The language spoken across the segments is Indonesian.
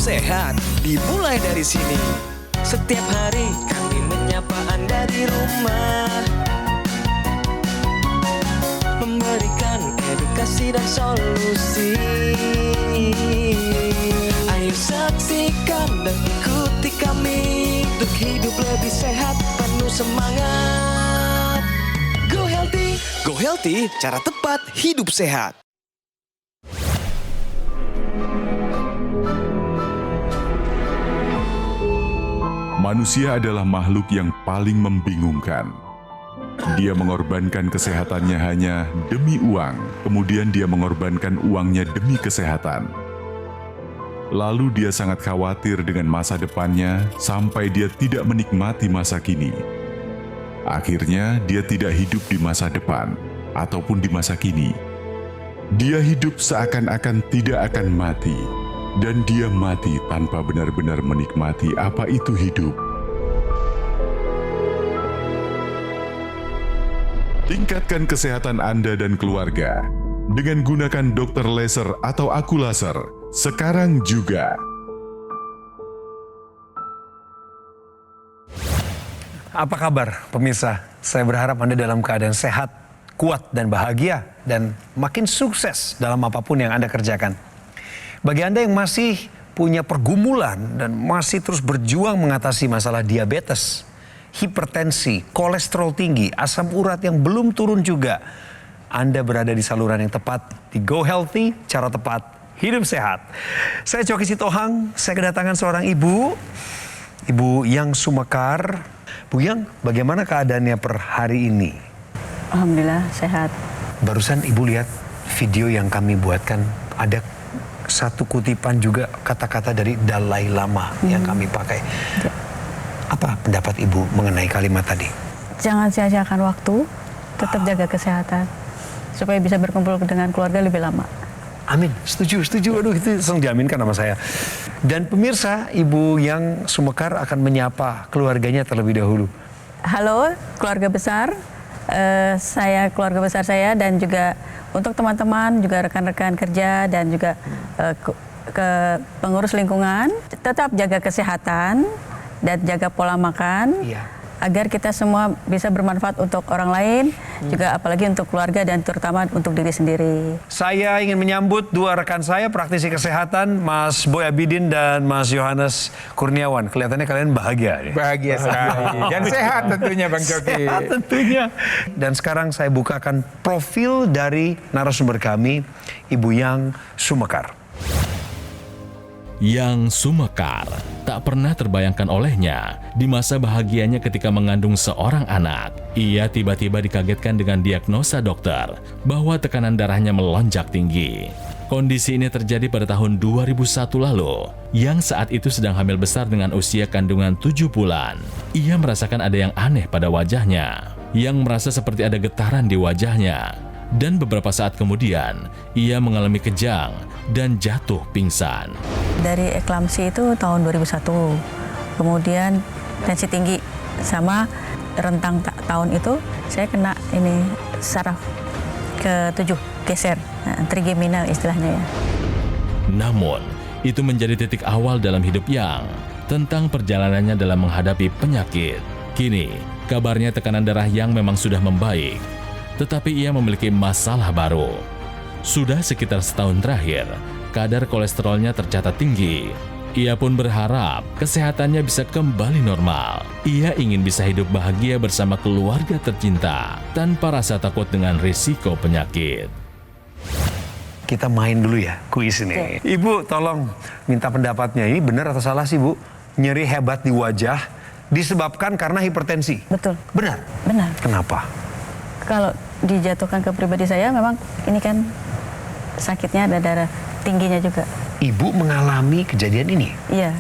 sehat dimulai dari sini. Setiap hari kami menyapa Anda di rumah, memberikan edukasi dan solusi. Ayo saksikan dan ikuti kami untuk hidup lebih sehat, penuh semangat. Go Healthy, cara tepat hidup sehat. Manusia adalah makhluk yang paling membingungkan. Dia mengorbankan kesehatannya hanya demi uang, kemudian dia mengorbankan uangnya demi kesehatan. Lalu dia sangat khawatir dengan masa depannya sampai dia tidak menikmati masa kini. Akhirnya dia tidak hidup di masa depan ataupun di masa kini. Dia hidup seakan-akan tidak akan mati. Dan dia mati tanpa benar-benar menikmati apa itu hidup. Tingkatkan kesehatan Anda dan keluarga dengan gunakan Dr. Laser atau Aku Laser sekarang juga. Apa kabar pemirsa? Saya berharap Anda dalam keadaan sehat, kuat dan bahagia dan makin sukses dalam apapun yang Anda kerjakan. Bagi Anda yang masih punya pergumulan dan masih terus berjuang mengatasi masalah diabetes, hipertensi, kolesterol tinggi, asam urat yang belum turun juga, Anda berada di saluran yang tepat, di Go Healthy, cara tepat hidup sehat. Saya Coki Sitohang, saya kedatangan seorang ibu Yang Sumekar. Bu Yang, bagaimana keadaannya per hari ini? Alhamdulillah sehat. Barusan Ibu lihat video yang kami buatkan, ada satu kutipan juga kata-kata dari Dalai Lama yang kami pakai. Apa pendapat Ibu mengenai kalimat tadi? Jangan sia-siakan waktu, tetap jaga kesehatan supaya bisa berkumpul dengan keluarga lebih lama. Amin, setuju. Aduh, itu langsung diaminkan sama saya. Dan pemirsa, Ibu Yang Sumekar akan menyapa keluarganya terlebih dahulu. Halo keluarga besar, saya keluarga besar saya dan juga untuk teman-teman, juga rekan-rekan kerja dan juga ke pengurus lingkungan, tetap jaga kesehatan dan jaga pola makan, agar kita semua bisa bermanfaat untuk orang lain, juga apalagi untuk keluarga dan terutama untuk diri sendiri. Saya ingin menyambut dua rekan saya, praktisi kesehatan, Mas Boy Abidin dan Mas Yohanes Kurniawan. Kelihatannya kalian bahagia. Bahagia sekali. Dan sehat tentunya Bang Coki. Sehat tentunya. Dan sekarang saya bukakan profil dari narasumber kami, Ibu Yang Sumekar. Yang Sumekar tak pernah terbayangkan olehnya di masa bahagianya ketika mengandung seorang anak. Ia tiba-tiba dikagetkan dengan diagnosa dokter bahwa tekanan darahnya melonjak tinggi. Kondisi ini terjadi pada tahun 2001 lalu, yang saat itu sedang hamil besar dengan usia kandungan 7 bulan. Ia merasakan ada yang aneh pada wajahnya, yang merasa seperti ada getaran di wajahnya. Dan beberapa saat kemudian, ia mengalami kejang dan jatuh pingsan. Dari eklamsi itu tahun 2001, kemudian tensi tinggi, sama rentang tahun itu saya kena ini saraf ke-7 geser, trigeminal istilahnya ya. Namun, itu menjadi titik awal dalam hidup Yang tentang perjalanannya dalam menghadapi penyakit. Kini, kabarnya tekanan darah Yang memang sudah membaik, tetapi ia memiliki masalah baru. Sudah sekitar setahun terakhir, kadar kolesterolnya tercatat tinggi. Ia pun berharap kesehatannya bisa kembali normal. Ia ingin bisa hidup bahagia bersama keluarga tercinta, tanpa rasa takut dengan risiko penyakit. Kita main dulu ya, kuis ini. Ibu, tolong minta pendapatnya. Ini benar atau salah sih, Bu? Nyeri hebat di wajah disebabkan karena hipertensi. Betul. Benar? Benar. Kenapa? Kalau dijatuhkan ke pribadi saya, memang ini kan sakitnya ada darah tingginya juga. Ibu mengalami kejadian ini? Iya,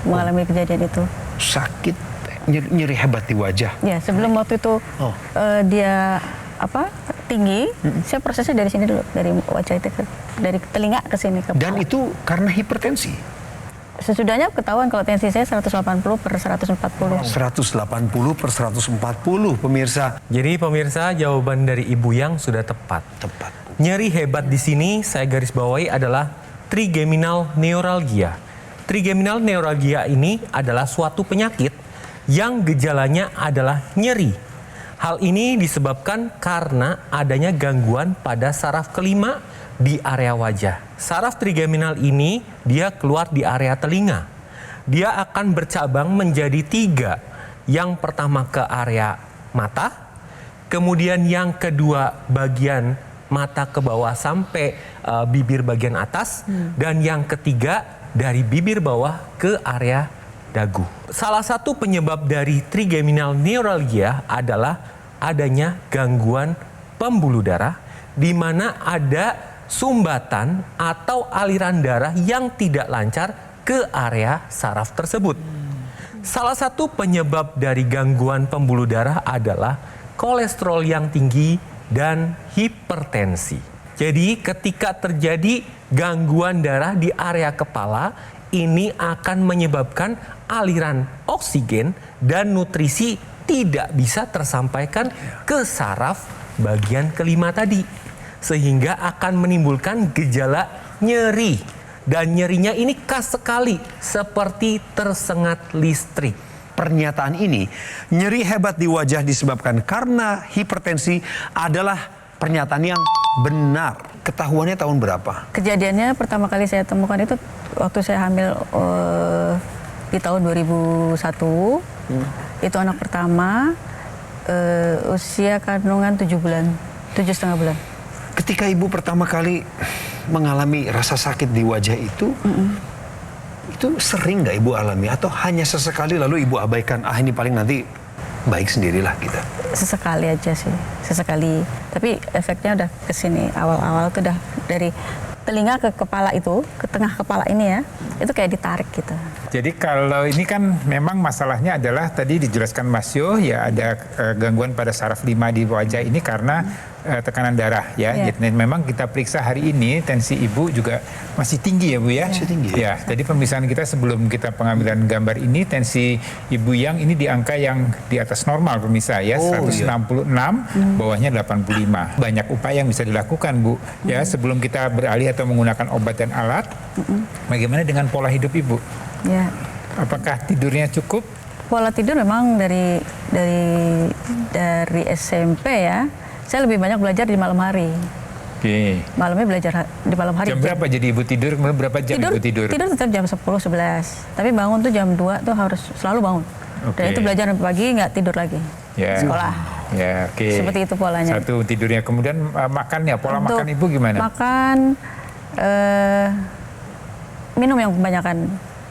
mengalami kejadian itu. Sakit, nyeri hebat di wajah? Ya, sebelum waktu itu dia tinggi, saya prosesnya dari sini dulu, dari wajah itu dari telinga ke sini ke Dan kepala. itu karena hipertensi? Sesudahnya ketahuan kalau tensi saya 180/140. 180/140 pemirsa. Jadi pemirsa, jawaban dari Ibu Yang sudah tepat. Tepat. Nyeri hebat di sini saya garis bawahi adalah trigeminal neuralgia. trigeminal neuralgia ini adalah suatu penyakit yang gejalanya adalah nyeri. Hal ini disebabkan karena adanya gangguan pada saraf kelima di area wajah. Saraf trigeminal ini dia keluar di area telinga. Dia akan bercabang menjadi 3. Yang pertama ke area mata, kemudian yang kedua bagian mata ke bawah sampai bibir bagian atas, dan yang ketiga dari bibir bawah ke area dagu. Salah satu penyebab dari trigeminal neuralgia adalah adanya gangguan pembuluh darah di mana ada sumbatan atau aliran darah yang tidak lancar ke area saraf tersebut. Salah satu penyebab dari gangguan pembuluh darah adalah kolesterol yang tinggi dan hipertensi. Jadi ketika terjadi gangguan darah di area kepala, ini akan menyebabkan aliran oksigen dan nutrisi tidak bisa tersampaikan ke saraf bagian kelima tadi. Sehingga akan menimbulkan gejala nyeri. Dan nyerinya ini khas sekali, seperti tersengat listrik. Pernyataan ini, nyeri hebat di wajah disebabkan karena hipertensi adalah pernyataan yang benar. Ketahuannya tahun berapa? Kejadiannya pertama kali saya temukan itu waktu saya hamil di tahun 2001. Itu anak pertama, usia kandungan 7,5 bulan. Ketika ibu pertama kali mengalami rasa sakit di wajah itu sering nggak ibu alami atau hanya sesekali lalu ibu abaikan, ini paling nanti baik sendirilah gitu? Sesekali aja sih, sesekali. Tapi efeknya udah kesini, awal-awal tuh udah dari telinga ke kepala itu, ke tengah kepala ini ya, itu kayak ditarik gitu. Jadi kalau ini kan memang masalahnya adalah tadi dijelaskan Mas Yo, ya ada gangguan pada saraf 5 di wajah ini karena tekanan darah ya. Yeah. Jadi memang kita periksa hari ini tensi ibu juga masih tinggi ya Bu ya. Masih tinggi. Ya, tadi pemeriksaan kita sebelum kita pengambilan gambar ini tensi Ibu Yang ini di angka yang di atas normal pemirsa ya, 166, bawahnya 85. Banyak upaya yang bisa dilakukan Bu ya sebelum kita beralih atau menggunakan obat dan alat. Bagaimana dengan pola hidup Ibu? Ya. Apakah tidurnya cukup? Pola tidur memang dari SMP ya. Saya lebih banyak belajar di malam hari. Oke. Malamnya belajar di malam hari. Jam berapa jadi Ibu tidur? Kemudian berapa jam Ibu tidur? Tidur tetap jam 10-11. Tapi bangun tuh jam 2 tuh harus selalu bangun. Dan itu belajar pagi nggak tidur lagi. Ya. Sekolah. Ya, oke. Seperti itu polanya. Satu tidurnya. Kemudian makannya, pola Untuk makan Ibu gimana? Makan minum yang kebanyakan.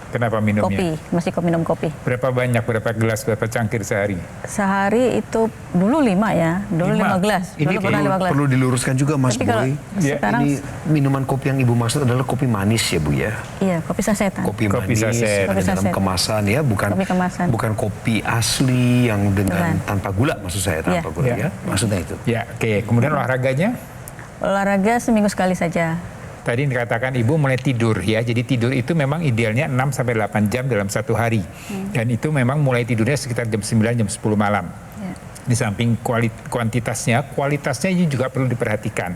Kenapa minumnya? Kopi, masih minum kopi. Berapa banyak, berapa gelas, berapa cangkir sehari? Sehari itu dulu 5 ya, dulu 5 gelas. Ini Dulu pernah 5 gelas. perlu diluruskan juga Mas Tapi kalau Boy. sekarang, Ini minuman kopi yang ibu maksud adalah kopi manis ya Bu ya? iya kopi sasetan. Kopi Kopi manis saset. ada Kopi dalam saset. kemasan ya, bukan Kopi kemasan. bukan kopi asli yang dengan Bukan. tanpa gula, maksud saya tanpa Iya. gula Iya. ya. Maksudnya itu. Ya, oke. Kemudian olahraganya? Olahraga seminggu sekali saja. Tadi dikatakan Ibu mulai tidur ya. Jadi tidur itu memang idealnya 6-8 jam dalam satu hari. Dan itu memang mulai tidurnya sekitar jam 9, jam 10 malam. Ya. Di samping kualitasnya ini juga perlu diperhatikan.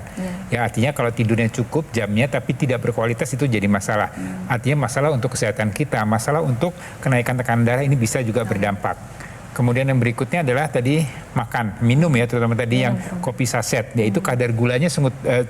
Ya, artinya kalau tidurnya cukup jamnya tapi tidak berkualitas itu jadi masalah. Artinya masalah untuk kesehatan kita, masalah untuk kenaikan tekanan darah ini bisa juga berdampak. Kemudian yang berikutnya adalah tadi makan, minum ya, terutama tadi yang kopi saset, yaitu kadar gulanya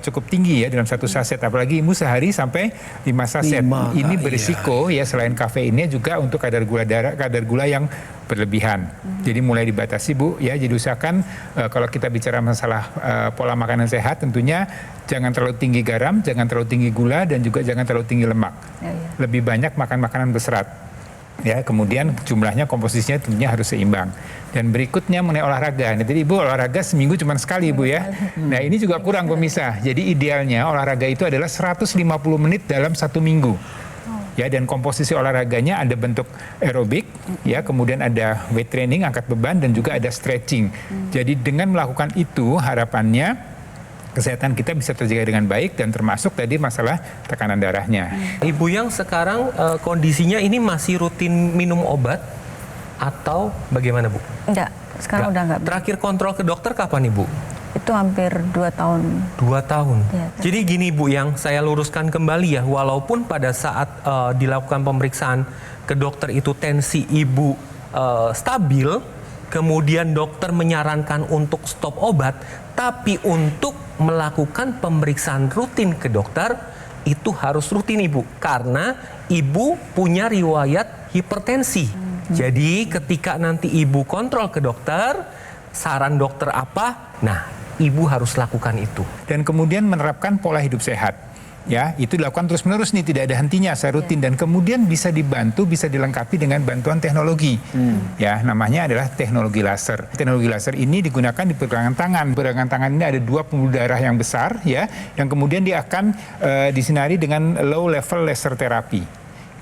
cukup tinggi ya dalam satu saset, apalagi Ibu sehari sampai 5 saset. 5, Ini berisiko ya selain kafeinnya juga untuk kadar gula yang berlebihan. Jadi mulai dibatasi Bu ya, jadi usahakan kalau kita bicara masalah pola makanan sehat tentunya jangan terlalu tinggi garam, jangan terlalu tinggi gula, dan juga jangan terlalu tinggi lemak. Lebih banyak makan makanan berserat. Ya, kemudian jumlahnya, komposisinya tentunya harus seimbang. Dan berikutnya mengenai olahraga. Nah, jadi Ibu olahraga seminggu cuma sekali Ibu ya. Nah, ini juga kurang pemirsa. Jadi idealnya olahraga itu adalah 150 menit dalam 1 minggu. Ya, dan komposisi olahraganya ada bentuk aerobik, ya, kemudian ada weight training, angkat beban, dan juga ada stretching. Jadi dengan melakukan itu harapannya kesehatan kita bisa terjaga dengan baik dan termasuk tadi masalah tekanan darahnya. Ibu yang sekarang kondisinya ini masih rutin minum obat atau bagaimana Bu? Enggak, sekarang udah enggak. Terakhir kontrol ke dokter kapan Ibu? itu hampir 2 tahun. 2 tahun. Ya, Jadi gini Bu, yang saya luruskan kembali ya, walaupun pada saat dilakukan pemeriksaan ke dokter itu tensi ibu stabil, kemudian dokter menyarankan untuk stop obat, tapi untuk melakukan pemeriksaan rutin ke dokter itu harus rutin Ibu, karena Ibu punya riwayat hipertensi. Jadi ketika nanti Ibu kontrol ke dokter, saran dokter apa? Nah, Ibu harus lakukan itu. Dan kemudian menerapkan pola hidup sehat. Ya, itu dilakukan terus-menerus nih, tidak ada hentinya, saya rutin, dan kemudian bisa dibantu, bisa dilengkapi dengan bantuan teknologi. Ya, namanya adalah teknologi laser. Teknologi laser ini digunakan di pergelangan tangan. Pergelangan tangan ini ada 2 pembuluh darah yang besar, ya, yang kemudian dia akan disinari dengan low level laser terapi.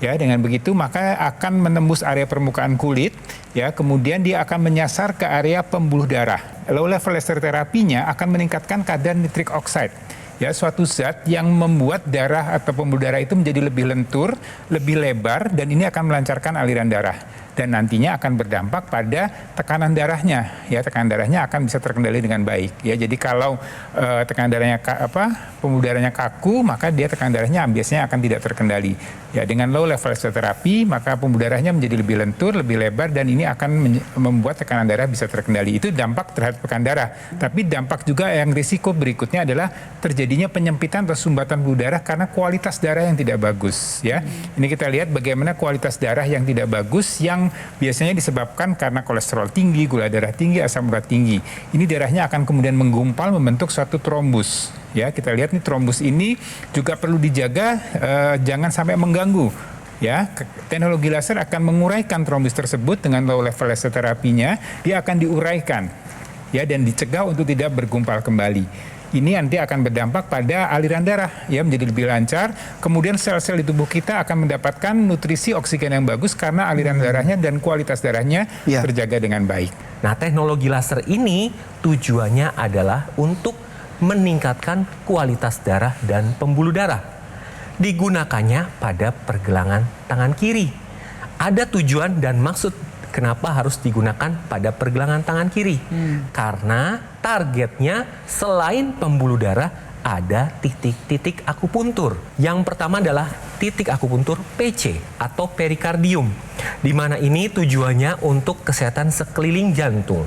Ya, dengan begitu maka akan menembus area permukaan kulit, ya, kemudian dia akan menyasar ke area pembuluh darah. Low level laser terapinya akan meningkatkan kadar nitric oxide. Ya, suatu zat yang membuat darah atau pembuluh darah itu menjadi lebih lentur, lebih lebar, dan ini akan melancarkan aliran darah. Dan nantinya akan berdampak pada tekanan darahnya. Ya, tekanan darahnya akan bisa terkendali dengan baik. Ya, jadi kalau tekanan darahnya pembuluh darahnya kaku, maka dia tekanan darahnya biasanya akan tidak terkendali. Ya, dengan low level laser terapi, maka pembuluh darahnya menjadi lebih lentur, lebih lebar, dan ini akan membuat tekanan darah bisa terkendali. Itu dampak terhadap tekanan darah. Tapi dampak juga yang risiko berikutnya adalah terjadinya penyempitan atau sumbatan pembuluh darah karena kualitas darah yang tidak bagus. Ya, ini kita lihat bagaimana kualitas darah yang tidak bagus yang biasanya disebabkan karena kolesterol tinggi, gula darah tinggi, asam urat tinggi. Ini darahnya akan kemudian menggumpal membentuk suatu trombus. Ya, kita lihat nih, trombus ini juga perlu dijaga jangan sampai mengganggu. Ya, teknologi laser akan menguraikan trombus tersebut dengan low level laser terapinya, dia akan diuraikan. Ya, dan dicegah untuk tidak bergumpal kembali. Ini nanti akan berdampak pada aliran darah, ya, menjadi lebih lancar. Kemudian sel-sel di tubuh kita akan mendapatkan nutrisi oksigen yang bagus karena aliran darahnya dan kualitas darahnya terjaga dengan baik. Nah, teknologi laser ini tujuannya adalah untuk meningkatkan kualitas darah dan pembuluh darah. Digunakannya pada pergelangan tangan kiri. Ada tujuan dan maksud kenapa harus digunakan pada pergelangan tangan kiri. Karena targetnya selain pembuluh darah ada titik-titik akupuntur. Yang pertama adalah titik akupuntur PC atau perikardium, di mana ini tujuannya untuk kesehatan sekeliling jantung.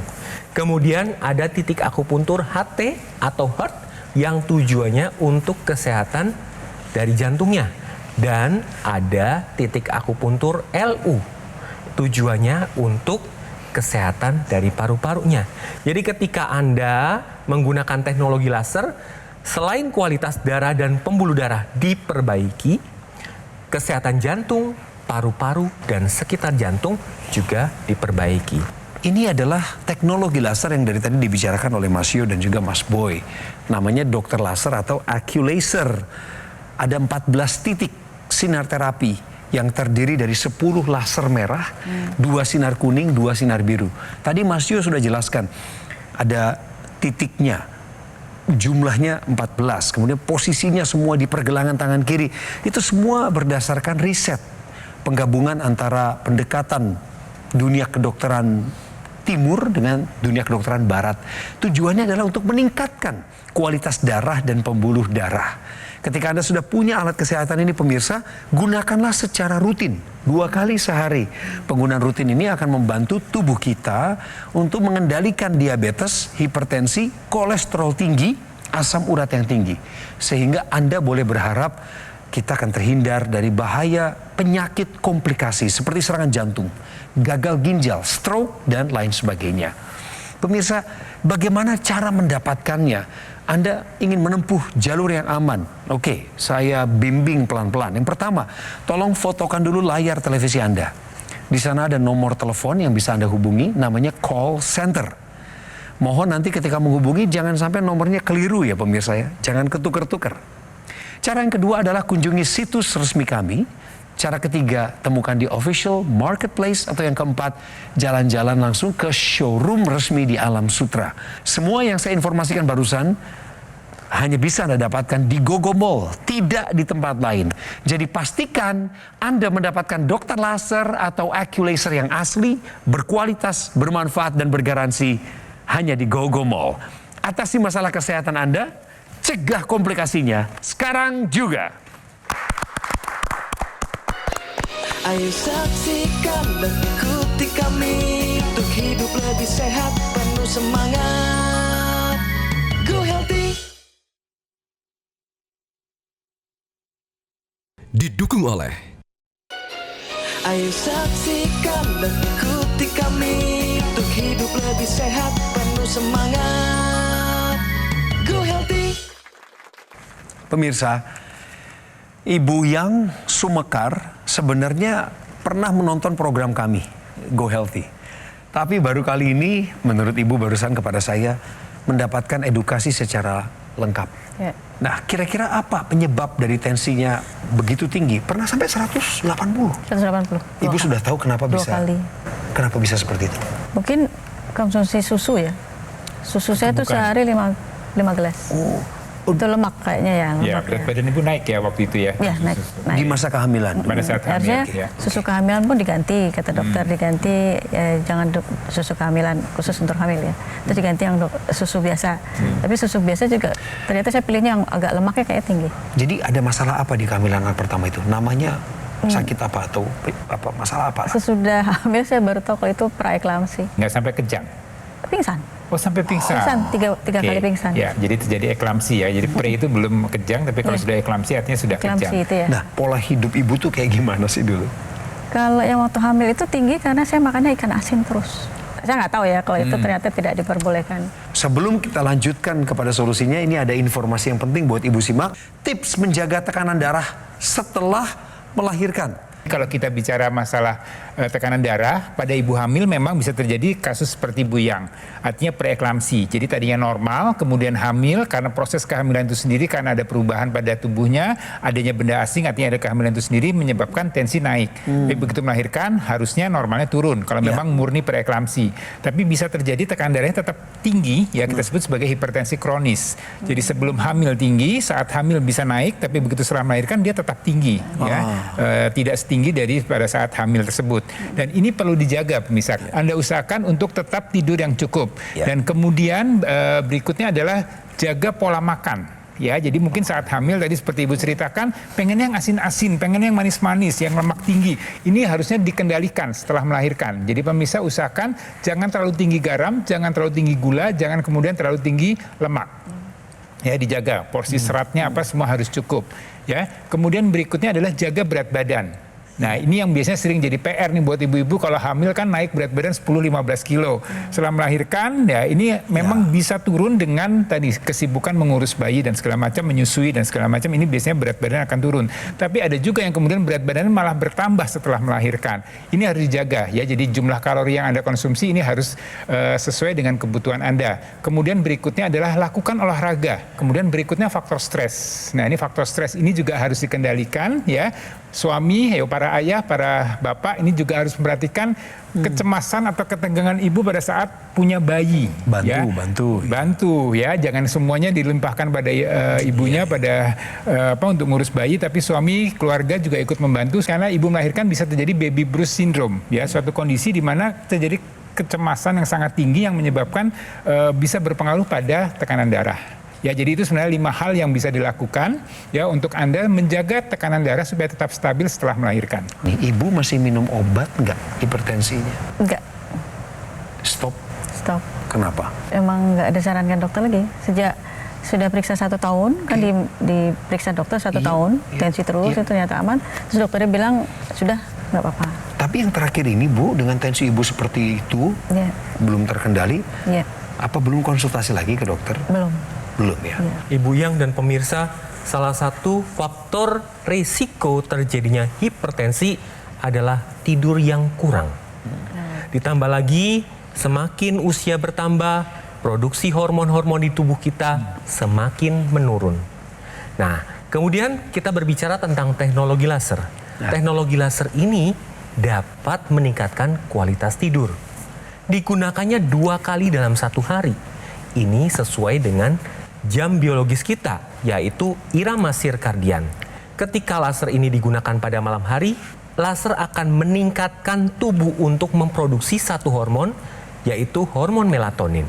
Kemudian ada titik akupuntur HT atau heart yang tujuannya untuk kesehatan dari jantungnya. Dan ada titik akupuntur LU, tujuannya untuk kesehatan dari paru-parunya. Jadi ketika Anda menggunakan teknologi laser, selain kualitas darah dan pembuluh darah diperbaiki, kesehatan jantung, paru-paru, dan sekitar jantung juga diperbaiki. Ini adalah teknologi laser yang dari tadi dibicarakan oleh Mas Yo dan juga Mas Boy. Namanya dokter laser atau AccuLaser. Ada 14 titik sinar terapi yang terdiri dari 10 laser merah, 2 sinar kuning, 2 sinar biru. Tadi Mas Yo sudah jelaskan, ada titiknya, jumlahnya 14, kemudian posisinya semua di pergelangan tangan kiri. Itu semua berdasarkan riset, penggabungan antara pendekatan dunia kedokteran timur dengan dunia kedokteran barat. Tujuannya adalah untuk meningkatkan kualitas darah dan pembuluh darah. Ketika Anda sudah punya alat kesehatan ini pemirsa, gunakanlah secara rutin, 2 kali sehari. Penggunaan rutin ini akan membantu tubuh kita untuk mengendalikan diabetes, hipertensi, kolesterol tinggi, asam urat yang tinggi. Sehingga Anda boleh berharap kita akan terhindar dari bahaya penyakit komplikasi seperti serangan jantung, gagal ginjal, stroke, dan lain sebagainya. Pemirsa, bagaimana cara mendapatkannya? Anda ingin menempuh jalur yang aman. Oke, saya bimbing pelan-pelan. Yang pertama, tolong fotokan dulu layar televisi Anda. Di sana ada nomor telepon yang bisa Anda hubungi, namanya call center. Mohon nanti ketika menghubungi jangan sampai nomornya keliru ya pemirsa ya. Jangan ketukar-tukar. Cara yang kedua adalah kunjungi situs resmi kami. Cara ketiga, temukan di official marketplace. Atau yang keempat, jalan-jalan langsung ke showroom resmi di Alam Sutra. Semua yang saya informasikan barusan hanya bisa Anda dapatkan di Gogo Mall, tidak di tempat lain. Jadi pastikan Anda mendapatkan dokter laser atau AccuLaser yang asli, berkualitas, bermanfaat, dan bergaransi hanya di Gogo Mall. Atasi masalah kesehatan Anda, cegah komplikasinya sekarang juga. Ayo saksikan dan ikuti kami untuk hidup lebih sehat, penuh semangat. Go Healthy. Didukung oleh Ayo saksikan dan ikuti kami untuk hidup lebih sehat, penuh semangat. Go Healthy. Pemirsa, Ibu Yang Sumekar sebenarnya pernah menonton program kami, Go Healthy. Tapi baru kali ini, menurut Ibu barusan kepada saya, mendapatkan edukasi secara lengkap. Ya. Nah, kira-kira apa penyebab dari tensinya begitu tinggi? Pernah sampai 180. 180. Ibu sudah tahu kenapa dua bisa? kali. Kenapa bisa seperti itu? Mungkin konsumsi susu ya. Susu saya tuh sehari 5 gelas. Itu lemak kayaknya ya. Ya, Lemak berat badan Ibu naik ya waktu itu ya? Ya, naik. Di masa kehamilan. Pada saat hamil Harusnya ya. susu kehamilan pun diganti, kata dokter diganti, jangan susu kehamilan khusus untuk hamil ya. Terus diganti yang susu biasa. Tapi susu biasa juga ternyata saya pilihnya yang agak lemaknya kayak tinggi. Jadi ada masalah apa di kehamilan pertama itu? Namanya sakit apa atau apa masalah apa? Sesudah hamil saya baru tahu kalau itu praeklamsi. Nggak sampai kejang? Pingsan. Oh, sampai pingsan? Pingsan, tiga Oke. kali pingsan. Ya, jadi terjadi eklamsi ya. Jadi pre itu belum kejang, tapi kalau sudah eklamsi artinya sudah Eklamsi kejang. itu ya. Nah, pola hidup Ibu tuh kayak gimana sih dulu? Kalau yang waktu hamil itu tinggi karena saya makannya ikan asin terus. Saya nggak tahu ya kalau itu ternyata tidak diperbolehkan. Sebelum kita lanjutkan kepada solusinya, ini ada informasi yang penting buat Ibu simak. Tips menjaga tekanan darah setelah melahirkan. Kalau kita bicara masalah tekanan darah, pada ibu hamil memang bisa terjadi kasus seperti Bu Yang. Artinya preeklamsi. Jadi tadinya normal, kemudian hamil karena proses kehamilan itu sendiri, karena ada perubahan pada tubuhnya, adanya benda asing, artinya ada kehamilan itu sendiri menyebabkan tensi naik. Tapi begitu melahirkan, harusnya normalnya turun kalau memang murni preeklamsi. Tapi bisa terjadi tekanan darahnya tetap tinggi, ya kita sebut sebagai hipertensi kronis. Jadi sebelum hamil tinggi, saat hamil bisa naik, tapi begitu setelah melahirkan dia tetap tinggi. Ya. Tidak tinggi dari pada saat hamil tersebut. Dan ini perlu dijaga pemirsa. Anda usahakan untuk tetap tidur yang cukup. Dan kemudian berikutnya adalah jaga pola makan. Ya, jadi mungkin saat hamil tadi seperti Ibu ceritakan, pengen yang asin-asin, pengen yang manis-manis, yang lemak tinggi. Ini harusnya dikendalikan setelah melahirkan. Jadi pemirsa usahakan jangan terlalu tinggi garam, jangan terlalu tinggi gula, jangan kemudian terlalu tinggi lemak. Ya, dijaga porsi seratnya apa semua harus cukup. Ya, kemudian berikutnya adalah jaga berat badan. Nah, ini yang biasanya sering jadi PR nih buat ibu-ibu, kalau hamil kan naik berat badan 10-15 kilo. Setelah melahirkan, ya ini memang bisa turun dengan tadi kesibukan mengurus bayi dan segala macam, menyusui dan segala macam, ini biasanya berat badan akan turun. Tapi ada juga yang kemudian berat badan malah bertambah setelah melahirkan. Ini harus dijaga ya, jadi jumlah kalori yang Anda konsumsi ini harus sesuai dengan kebutuhan Anda. Kemudian berikutnya adalah lakukan olahraga. Kemudian berikutnya faktor stres. Nah, ini faktor stres ini juga harus dikendalikan ya. Suami, para ayah, para bapak ini juga harus memperhatikan kecemasan atau ketegangan ibu pada saat punya bayi. Bantu ya, jangan semuanya dilimpahkan pada ibunya pada untuk ngurus bayi, tapi suami, keluarga juga ikut membantu karena ibu melahirkan bisa terjadi baby bruise syndrome ya, suatu kondisi di mana terjadi kecemasan yang sangat tinggi yang menyebabkan bisa berpengaruh pada tekanan darah. Ya, jadi itu sebenarnya 5 hal yang bisa dilakukan ya untuk Anda menjaga tekanan darah supaya tetap stabil setelah melahirkan. Nih, Ibu masih minum obat nggak hipertensinya? Enggak. Stop. Kenapa? Emang nggak disarankan dokter lagi. Sejak sudah periksa 1 tahun, kan diperiksa dokter 1 tahun, tensi terus, itu ternyata aman. Terus dokternya bilang, sudah nggak apa-apa. Tapi yang terakhir ini Bu, dengan tensi Ibu seperti itu, belum terkendali, apa belum konsultasi lagi ke dokter? Belum ya. Ibu Yang dan pemirsa, salah satu faktor risiko terjadinya hipertensi adalah tidur yang kurang. Ditambah lagi, semakin usia bertambah, produksi hormon-hormon di tubuh kita semakin menurun. Nah, kemudian kita berbicara tentang teknologi laser. Teknologi laser ini dapat meningkatkan kualitas tidur. Digunakannya 2 kali dalam 1 hari. Ini sesuai dengan jam biologis kita, yaitu irama sirkadian. Ketika laser ini digunakan pada malam hari, laser akan meningkatkan tubuh untuk memproduksi satu hormon, yaitu hormon melatonin.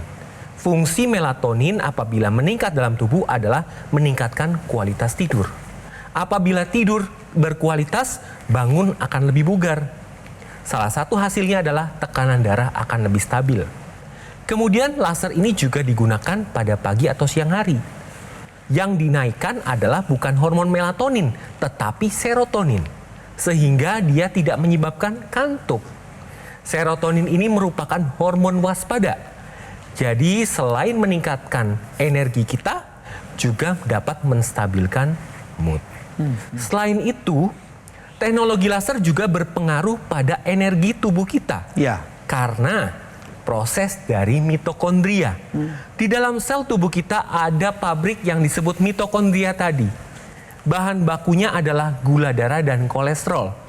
fungsi melatonin apabila meningkat dalam tubuh adalah meningkatkan kualitas tidur. Apabila tidur berkualitas, bangun akan lebih bugar. Salah satu hasilnya adalah tekanan darah akan lebih stabil. Kemudian laser ini juga digunakan pada pagi atau siang hari. Yang dinaikkan adalah bukan hormon melatonin, tetapi serotonin. Sehingga dia tidak menyebabkan kantuk. Serotonin ini merupakan hormon waspada. Jadi selain meningkatkan energi kita, juga dapat menstabilkan mood. Selain itu, teknologi laser juga berpengaruh pada energi tubuh kita. Ya. Karena proses dari mitokondria. Di dalam sel tubuh kita ada pabrik yang disebut mitokondria tadi. Bahan bakunya adalah gula darah dan kolesterol.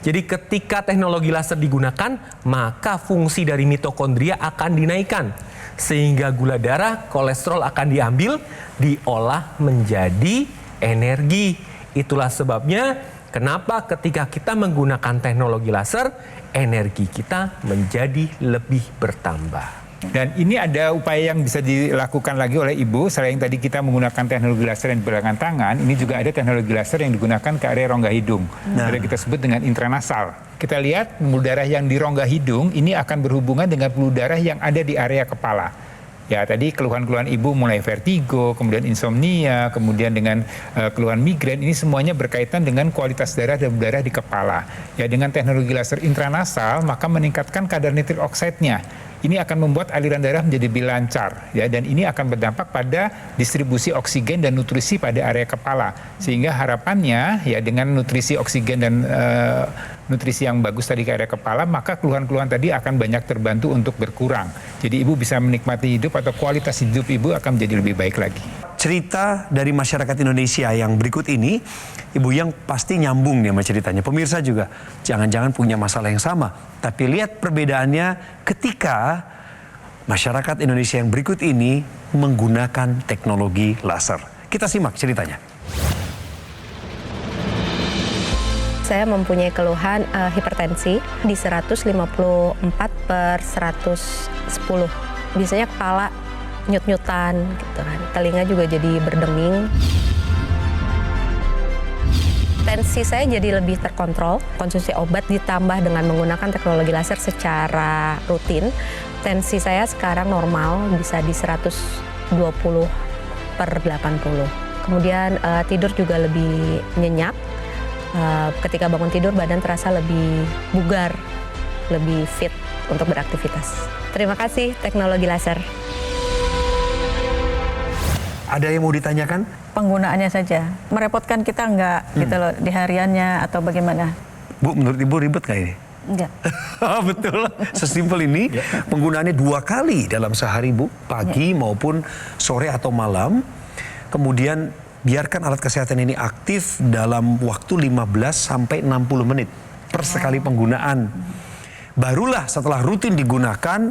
Jadi ketika teknologi laser digunakan, maka fungsi dari mitokondria akan dinaikkan. Sehingga gula darah, kolesterol akan diambil, diolah menjadi energi. Itulah sebabnya kenapa ketika kita menggunakan teknologi laser, energi kita menjadi lebih bertambah. Dan ini ada upaya yang bisa dilakukan lagi oleh Ibu. Selain tadi kita menggunakan teknologi laser yang di belakang tangan, ini juga ada teknologi laser yang digunakan ke area rongga hidung. Ada kita sebut dengan intranasal. Kita lihat pembuluh darah yang di rongga hidung ini akan berhubungan dengan pembuluh darah yang ada di area kepala. Ya, tadi keluhan-keluhan Ibu mulai vertigo, kemudian insomnia, kemudian dengan keluhan migrain, ini semuanya berkaitan dengan kualitas darah dan darah di kepala. Ya, dengan teknologi laser intranasal, maka meningkatkan kadar nitrik oksidnya. Ini akan membuat aliran darah menjadi lebih lancar, ya, dan ini akan berdampak pada distribusi oksigen dan nutrisi pada area kepala. Sehingga harapannya, ya, dengan nutrisi oksigen dan nutrisi yang bagus tadi ke area kepala, maka keluhan-keluhan tadi akan banyak terbantu untuk berkurang. Jadi Ibu bisa menikmati hidup atau kualitas hidup Ibu akan menjadi lebih baik lagi. Cerita dari masyarakat Indonesia yang berikut ini, Ibu yang pasti nyambung nih sama ceritanya. Pemirsa juga jangan-jangan punya masalah yang sama. Tapi lihat perbedaannya ketika masyarakat Indonesia yang berikut ini menggunakan teknologi laser. Kita simak ceritanya. Saya mempunyai keluhan hipertensi di 154/110. Biasanya kepala nyut-nyutan gitu kan. Telinga juga jadi berdenging. Tensi saya jadi lebih terkontrol. Konsumsi obat ditambah dengan menggunakan teknologi laser secara rutin. Tensi saya sekarang normal bisa di 120/80. Kemudian tidur juga lebih nyenyak. Ketika bangun tidur badan terasa lebih bugar, lebih fit untuk beraktivitas. Terima kasih teknologi laser. Ada yang mau ditanyakan? Penggunaannya saja. Merepotkan kita enggak gitu loh di hariannya atau bagaimana? Bu, menurut Ibu ribet kayak ini? Enggak. Betul, sesimpel ini. Penggunaannya 2 kali dalam sehari, Bu. Pagi maupun sore atau malam. Kemudian biarkan alat kesehatan ini aktif dalam waktu 15 sampai 60 menit per sekali penggunaan. Barulah setelah rutin digunakan,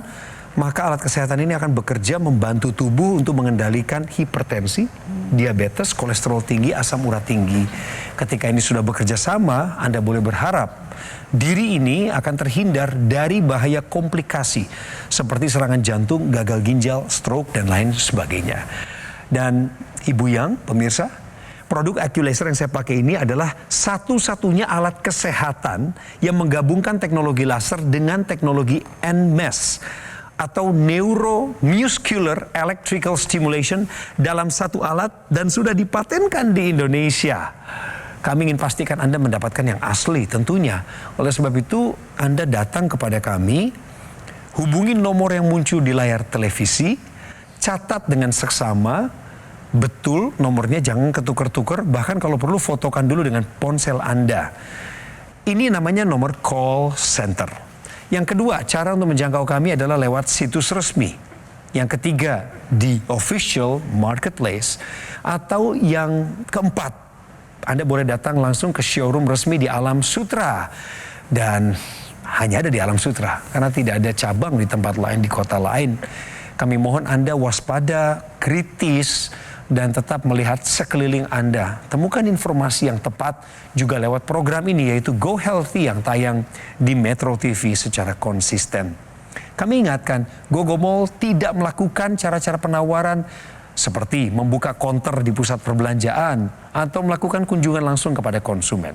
maka alat kesehatan ini akan bekerja membantu tubuh untuk mengendalikan hipertensi, diabetes, kolesterol tinggi, asam urat tinggi. Ketika ini sudah bekerja sama, Anda boleh berharap diri ini akan terhindar dari bahaya komplikasi seperti serangan jantung, gagal ginjal, stroke, dan lain sebagainya. Dan Ibu yang, pemirsa, produk AccuLaser yang saya pakai ini adalah satu-satunya alat kesehatan yang menggabungkan teknologi laser dengan teknologi NMES atau Neuromuscular Electrical Stimulation dalam satu alat dan sudah dipatenkan di Indonesia. Kami ingin pastikan Anda mendapatkan yang asli tentunya. Oleh sebab itu, Anda datang kepada kami, hubungi nomor yang muncul di layar televisi, catat dengan seksama, betul nomornya, jangan ketukar-tukar, bahkan kalau perlu fotokan dulu dengan ponsel Anda. Ini namanya nomor call center. Yang kedua, cara untuk menjangkau kami adalah lewat situs resmi. Yang ketiga, di official marketplace. Atau yang keempat, Anda boleh datang langsung ke showroom resmi di Alam Sutra. Dan hanya ada di Alam Sutra, karena tidak ada cabang di tempat lain, di kota lain. Kami mohon Anda waspada, kritis, dan tetap melihat sekeliling Anda. Temukan informasi yang tepat juga lewat program ini, yaitu Go Healthy yang tayang di Metro TV secara konsisten. Kami ingatkan, GoGoMall tidak melakukan cara-cara penawaran seperti membuka konter di pusat perbelanjaan atau melakukan kunjungan langsung kepada konsumen.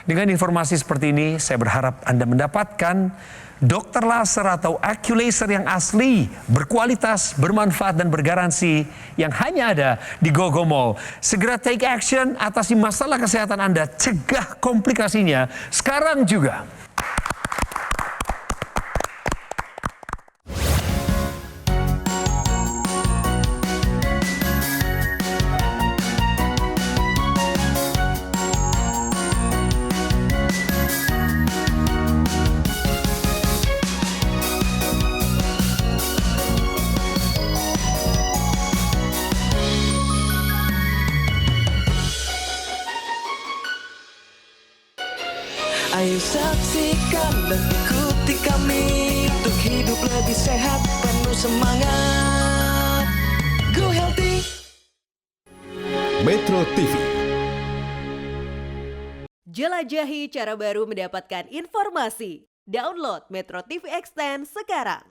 Dengan informasi seperti ini, saya berharap Anda mendapatkan dokter laser atau Aculaser yang asli, berkualitas, bermanfaat, dan bergaransi yang hanya ada di GoGoMall. Segera take action, atasi masalah kesehatan Anda, cegah komplikasinya sekarang juga. Ayo saksikan dan ikuti kami untuk hidup lebih sehat, penuh semangat. Go Healthy. Metro TV. Jelajahi cara baru mendapatkan informasi. Download Metro TV Extend sekarang.